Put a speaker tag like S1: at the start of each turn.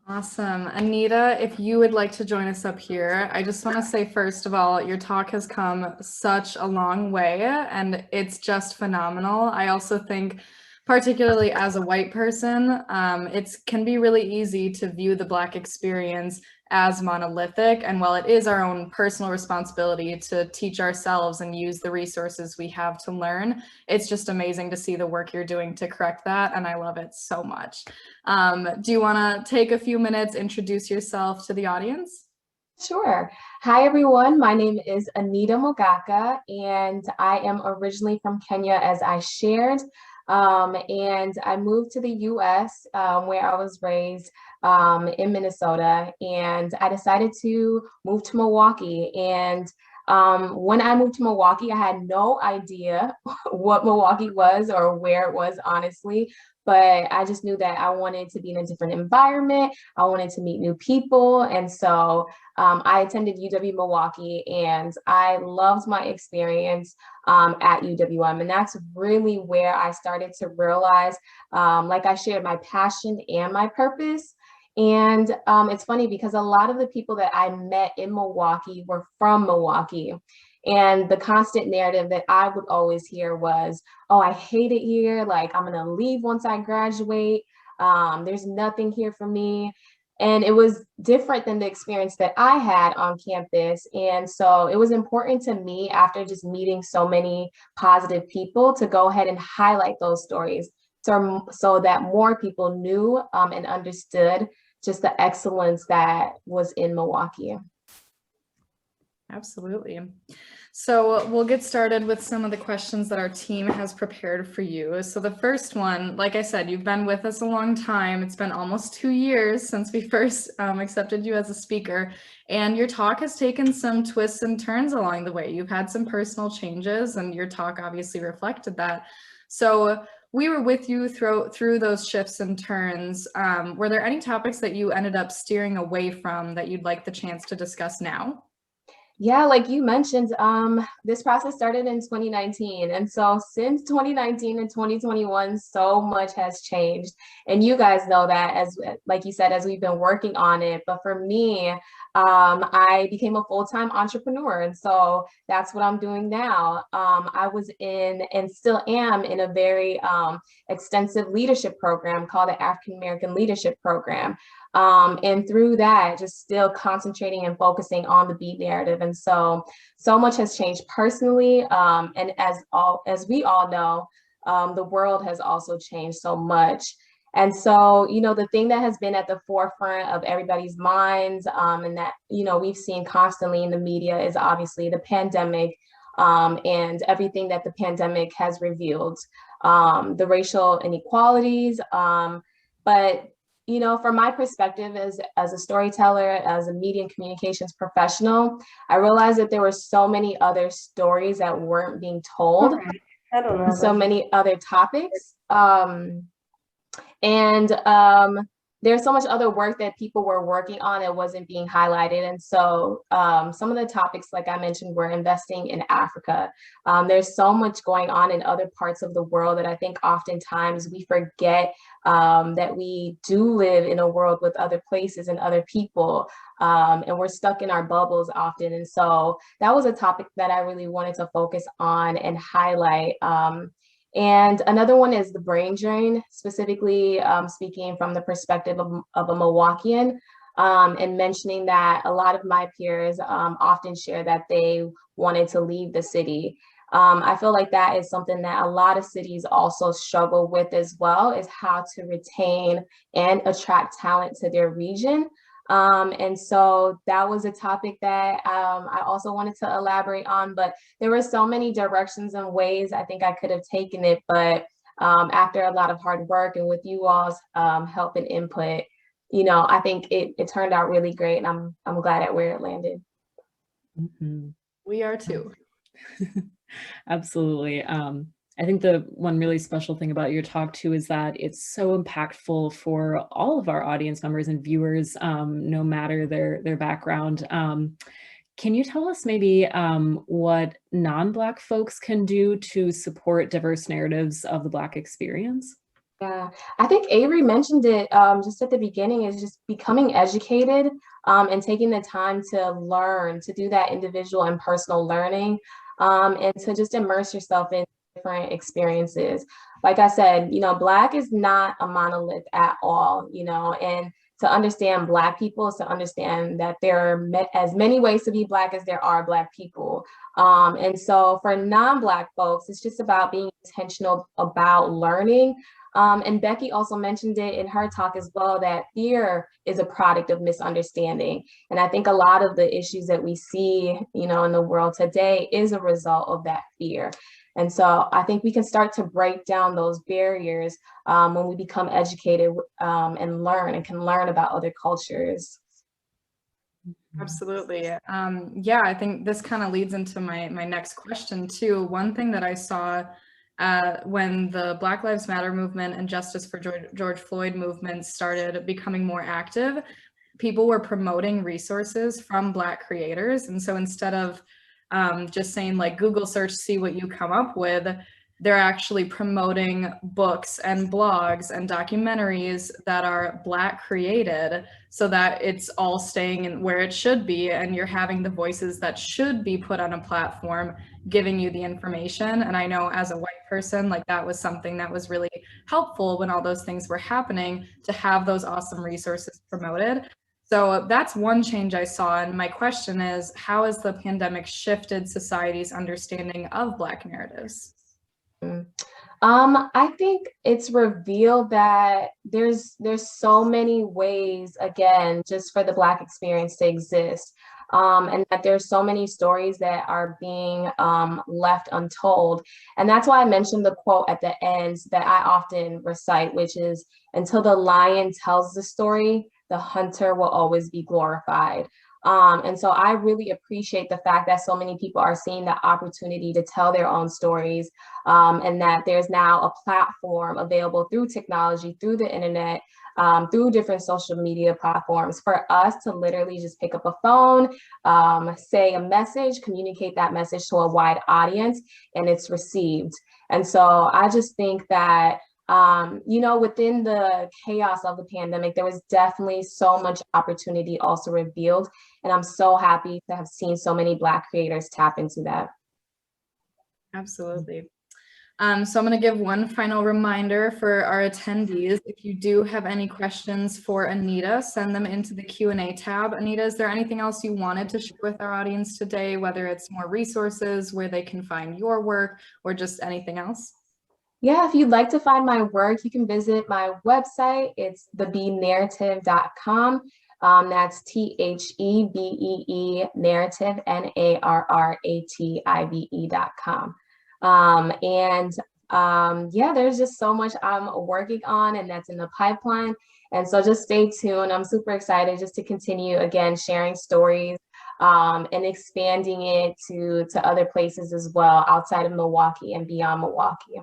S1: Awesome. Anita, if you would like to join us up here, I just want to say, first of all, your talk has come such a long way and it's just phenomenal. I also think, particularly as a white person, it can be really easy to view the Black experience as monolithic. And while it is our own personal responsibility to teach ourselves and use the resources we have to learn, it's just amazing to see the work you're doing to correct that. And I love it so much. Do you want to take a few minutes, introduce yourself to the audience?
S2: Sure. Hi, everyone. My name is Anita Mogaka, and I am originally from Kenya, as I shared. And I moved to the US, where I was raised in Minnesota, and I decided to move to Milwaukee. And when I moved to Milwaukee, I had no idea what Milwaukee was or where it was, honestly. But I just knew that I wanted to be in a different environment. I wanted to meet new people. And so I attended UW Milwaukee and I loved my experience at UWM. And that's really where I started to realize, like I shared, my passion and my purpose. And it's funny because a lot of the people that I met in Milwaukee were from Milwaukee. And the constant narrative that I would always hear was, oh, I hate it here. Like, I'm going to leave once I graduate. There's nothing here for me. And it was different than the experience that I had on campus. And so it was important to me, after just meeting so many positive people, to go ahead and highlight those stories so that more people knew and understood just the excellence that was in Milwaukee.
S1: Absolutely. So we'll get started with some of the questions that our team has prepared for you. So the first one, like I said, you've been with us a long time. It's been almost 2 years since we first accepted you as a speaker, and your talk has taken some twists and turns along the way. You've had some personal changes, and your talk obviously reflected that. So we were with you through those shifts and turns. Were there any topics that you ended up steering away from that you'd like the chance to discuss now?
S2: Yeah, like you mentioned, this process started in 2019. And so since 2019 and 2021, so much has changed. And you guys know that, as like you said, as we've been working on it. But for me, I became a full-time entrepreneur. And so that's what I'm doing now. I was in and still am in a very extensive leadership program called the African American Leadership Program. And through that, just still concentrating and focusing on the beat narrative. And so much has changed personally. And as we all know, the world has also changed so much. And so, the thing that has been at the forefront of everybody's minds, and that, we've seen constantly in the media, is obviously the pandemic, and everything that the pandemic has revealed, the racial inequalities, but from my perspective as a storyteller, as a media and communications professional, I realized that there were so many other stories that weren't being told,
S3: Okay. I don't know.
S2: so many other topics. And there's so much other work that people were working on that wasn't being highlighted. And so some of the topics, like I mentioned, were investing in Africa. There's so much going on in other parts of the world that I think oftentimes we forget that we do live in a world with other places and other people. And we're stuck in our bubbles often. And so that was a topic that I really wanted to focus on and highlight. And another one is the brain drain, specifically speaking from the perspective of a Milwaukeean, and mentioning that a lot of my peers often share that they wanted to leave the city. I feel like that is something that a lot of cities also struggle with as well, is how to retain and attract talent to their region. And so that was a topic that I also wanted to elaborate on, but there were so many directions and ways I think I could have taken it. But after a lot of hard work and with you all's help and input, I think it turned out really great, and I'm glad at where it landed.
S1: Mm-hmm. We are too.
S3: Absolutely. I think the one really special thing about your talk too is that it's so impactful for all of our audience members and viewers, no matter their background. Can you tell us maybe what non-Black folks can do to support diverse narratives of the Black experience?
S2: Yeah, I think Avery mentioned it just at the beginning, is just becoming educated and taking the time to learn, to do that individual and personal learning, and to just immerse yourself in different experiences. Like I said, Black is not a monolith at all, and to understand Black people is to understand that there are as many ways to be Black as there are Black people. And so for non-Black folks, it's just about being intentional about learning. And Becky also mentioned it in her talk as well, that fear is a product of misunderstanding. And I think a lot of the issues that we see, in the world today is a result of that fear. And so I think we can start to break down those barriers when we become educated and learn and can learn about other cultures.
S1: Absolutely. Yeah, I think this kind of leads into my next question too. One thing that I saw when the Black Lives Matter movement and Justice for George Floyd movement started becoming more active, people were promoting resources from Black creators. And so instead of just saying like Google search, see what you come up with, they're actually promoting books and blogs and documentaries that are Black created, so that it's all staying in where it should be, and you're having the voices that should be put on a platform giving you the information. And I know as a white person, like that was something that was really helpful when all those things were happening, to have those awesome resources promoted. So that's one change I saw. And my question is, how has the pandemic shifted society's understanding of Black narratives?
S2: I think it's revealed that there's so many ways, again, just for the Black experience to exist. And that there's so many stories that are being left untold. And that's why I mentioned the quote at the end that I often recite, which is, "Until the lion tells the story, the hunter will always be glorified." And so I really appreciate the fact that so many people are seeing the opportunity to tell their own stories, and that there's now a platform available through technology, through the internet, through different social media platforms, for us to literally just pick up a phone, say a message, communicate that message to a wide audience, and it's received. And so I just think that within the chaos of the pandemic, there was definitely so much opportunity also revealed. And I'm so happy to have seen so many Black creators tap into that.
S1: Absolutely. So I'm going to give one final reminder for our attendees. If you do have any questions for Anita, send them into the Q&A tab. Anita, is there anything else you wanted to share with our audience today, whether it's more resources, where they can find your work, or just anything else?
S2: Yeah, if you'd like to find my work, you can visit my website. It's thebenarrative.com. That's THEBEE narrative, NARRATIVE.com. Yeah, there's just so much I'm working on, and that's in the pipeline. And so just stay tuned. I'm super excited just to continue, again, sharing stories and expanding it to other places as well, outside of Milwaukee and beyond Milwaukee.